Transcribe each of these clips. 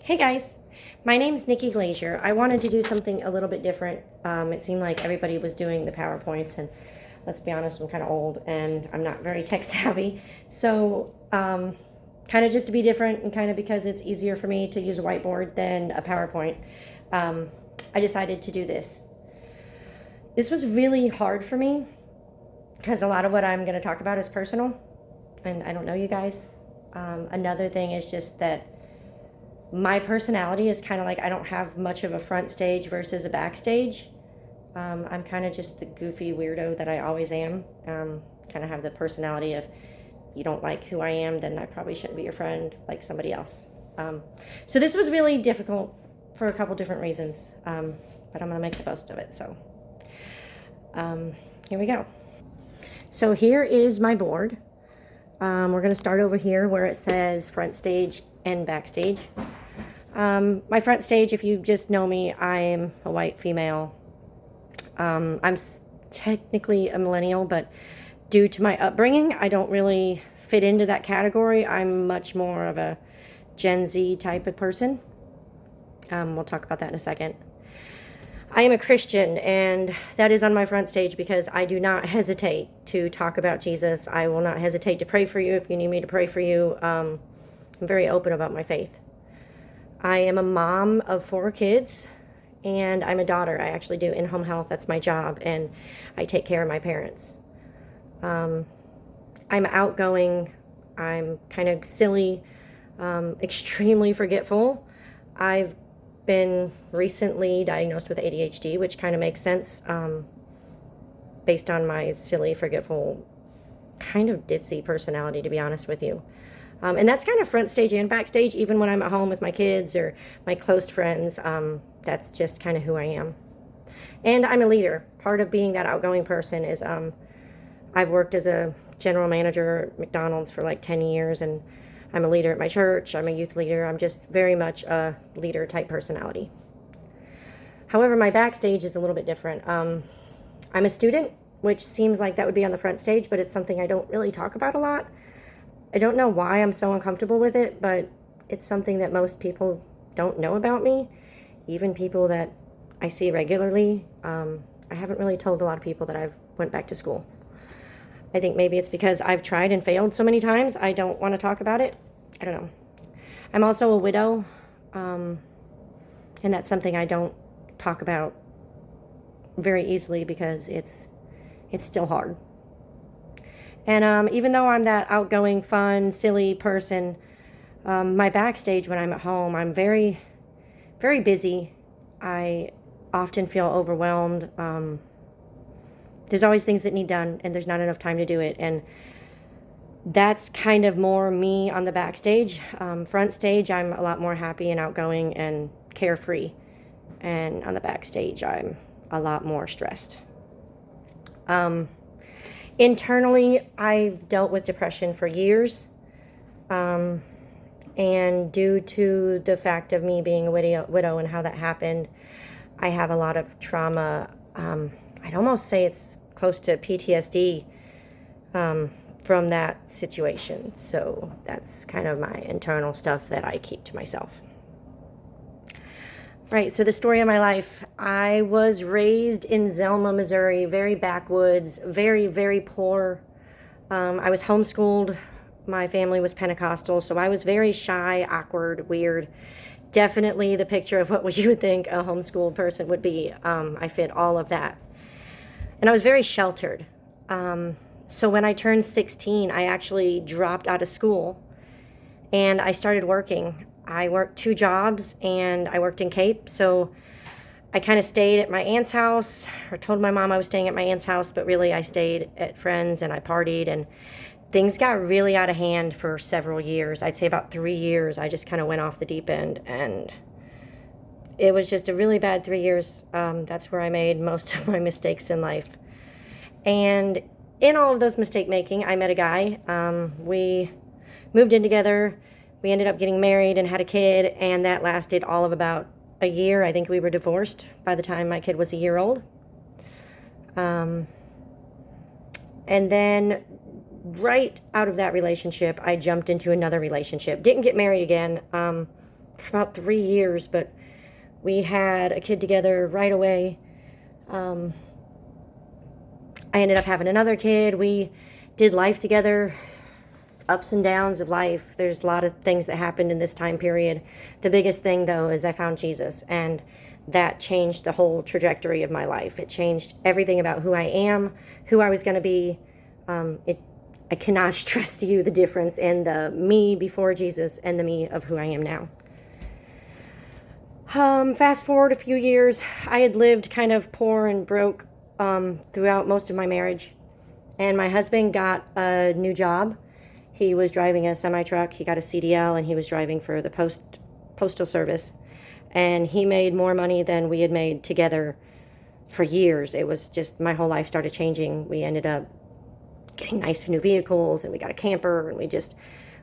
Hey guys, my name's Nikki Glazier. I wanted to do something a little bit different. It seemed like everybody was doing the PowerPoints, and let's be honest, I'm kind of old and I'm not very tech savvy. So, kind of just to be different and kind of because it's easier for me to use a whiteboard than a PowerPoint, I decided to do this. This was really hard for me because a lot of what I'm going to talk about is personal, and I don't know you guys. Another thing is just that my personality is kind of like I don't have much of a front stage versus a backstage. I'm kind of just the goofy weirdo that I always am. Kind of have the personality of you don't like who I am, then I probably shouldn't be your friend, like somebody else. So this was really difficult for a couple different reasons, but I'm going to make the most of it. So here we go. So here is my board. We're going to start over here where it says front stage and backstage. My front stage, if you just know me, I am a white female. I'm technically a millennial, but due to my upbringing, I don't really fit into that category. I'm much more of a Gen Z type of person. We'll talk about that in a second. I am a Christian, and that is on my front stage because I do not hesitate to talk about Jesus. I will not hesitate to pray for you if you need me to pray for you. I'm very open about my faith. I am a mom of 4 kids, and I'm a daughter. I actually do in-home health. That's my job, and I take care of my parents. I'm outgoing. I'm kind of silly, extremely forgetful. I've been recently diagnosed with ADHD, which kind of makes sense based on my silly, forgetful, kind of ditzy personality, to be honest with you. And that's kind of front stage and backstage, even when I'm at home with my kids or my close friends. That's just kind of who I am. And I'm a leader. Part of being that outgoing person is I've worked as a general manager at McDonald's for like 10 years, and I'm a leader at my church. I'm a youth leader. I'm just very much a leader type personality. However, my backstage is a little bit different. I'm a student, which seems like that would be on the front stage, but it's something I don't really talk about a lot. I don't know why I'm so uncomfortable with it, but it's something that most people don't know about me, even people that I see regularly. I haven't really told a lot of people that I've went back to school. I think maybe it's because I've tried and failed so many times, I don't want to talk about it. I don't know. I'm also a widow, and that's something I don't talk about very easily because it's still hard. And even though I'm that outgoing, fun, silly person, my backstage when I'm at home, I'm very, very busy. I often feel overwhelmed. There's always things that need done, and there's not enough time to do it. And that's kind of more me on the backstage. Front stage, I'm a lot more happy and outgoing and carefree. And on the backstage, I'm a lot more stressed. Internally, I've dealt with depression for years. And due to the fact of me being a widow and how that happened, I have a lot of trauma. I'd almost say it's close to PTSD from that situation. So that's kind of my internal stuff that I keep to myself. Right, so the story of my life. I was raised in Zelma, Missouri, very backwoods, very, very poor. I was homeschooled. My family was Pentecostal, so I was very shy, awkward, weird. Definitely the picture of what you would think a homeschooled person would be. I fit all of that. And I was very sheltered. So when I turned 16, I actually dropped out of school and I started working. I worked 2 jobs and I worked in Cape. So I kind of stayed at my aunt's house, or told my mom I was staying at my aunt's house, but really I stayed at friends and I partied, and things got really out of hand for several years. I'd say about 3 years. I just kind of went off the deep end, and it was just a really bad 3 years. That's where I made most of my mistakes in life. And in all of those mistake making, I met a guy. We moved in together. We ended up getting married and had a kid, and that lasted all of about a year. I think we were divorced by the time my kid was a year old. And then right out of that relationship, I jumped into another relationship. Didn't get married again. for about 3 years, but we had a kid together right away. I ended up having another kid. We did life together, ups and downs of life. There's a lot of things that happened in this time period. The biggest thing, though, is I found Jesus, and that changed the whole trajectory of my life. It changed everything about who I am, who I was going to be. I cannot stress to you the difference in the me before Jesus and the me of who I am now. Fast forward a few years, I had lived kind of poor and broke throughout most of my marriage, and my husband got a new job. He was driving a semi-truck. He got a CDL, and he was driving for the postal service, and he made more money than we had made together for years. It was just, my whole life started changing. We ended up getting nice new vehicles, and we got a camper, and we just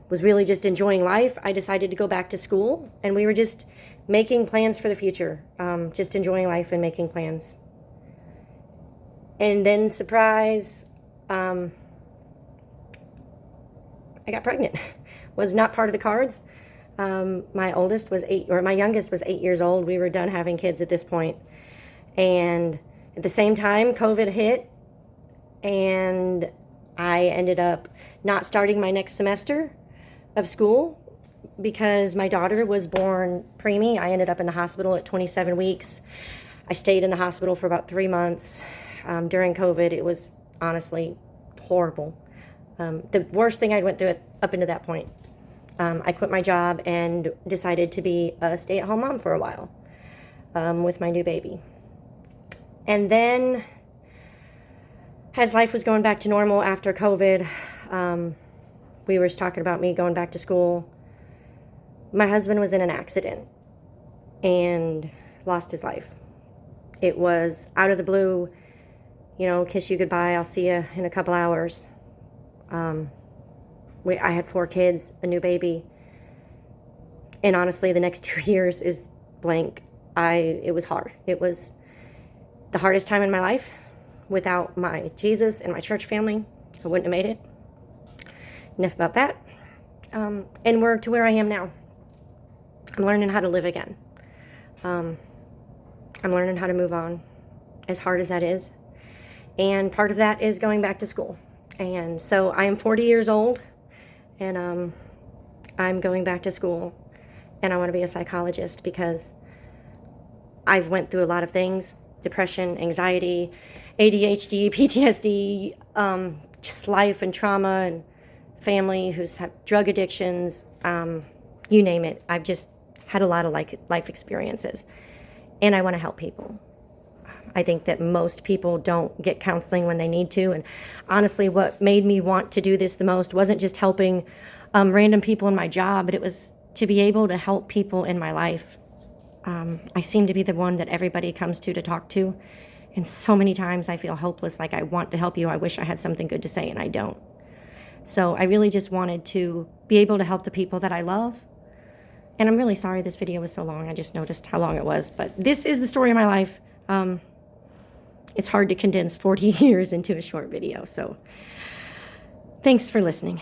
was really just enjoying life. I decided to go back to school, and we were just making plans for the future, just enjoying life and making plans. And then, surprise, I got pregnant. Was not part of the cards. My youngest was 8 years old. We were done having kids at this point. And at the same time, COVID hit, and I ended up not starting my next semester of school because my daughter was born preemie. I ended up in the hospital at 27 weeks. I stayed in the hospital for about 3 months. During COVID, it was honestly horrible. The worst thing I went through up into that point. I quit my job and decided to be a stay-at-home mom for a while with my new baby. And then, as life was going back to normal after COVID, we were talking about me going back to school. My husband was in an accident and lost his life. It was out of the blue, kiss you goodbye, I'll see you in a couple hours. I had 4 kids, a new baby, and honestly, the next 2 years is blank. It was hard. It was the hardest time in my life. Without my Jesus and my church family, I wouldn't have made it. Enough about that. And we're to where I am now. I'm learning how to live again. I'm learning how to move on, as hard as that is. And part of that is going back to school. And so I am 40 years old, and I'm going back to school, and I want to be a psychologist because I've went through a lot of things: depression, anxiety, ADHD, PTSD, just life and trauma, and family who's had drug addictions, you name it. I've just had a lot of life experiences, and I want to help people. I think that most people don't get counseling when they need to, and honestly, what made me want to do this the most wasn't just helping random people in my job, but it was to be able to help people in my life. I seem to be the one that everybody comes to talk to, and so many times I feel hopeless, like I want to help you, I wish I had something good to say, and I don't. So I really just wanted to be able to help the people that I love. And I'm really sorry this video was so long. I just noticed how long it was. But this is the story of my life. It's hard to condense 40 years into a short video. So thanks for listening.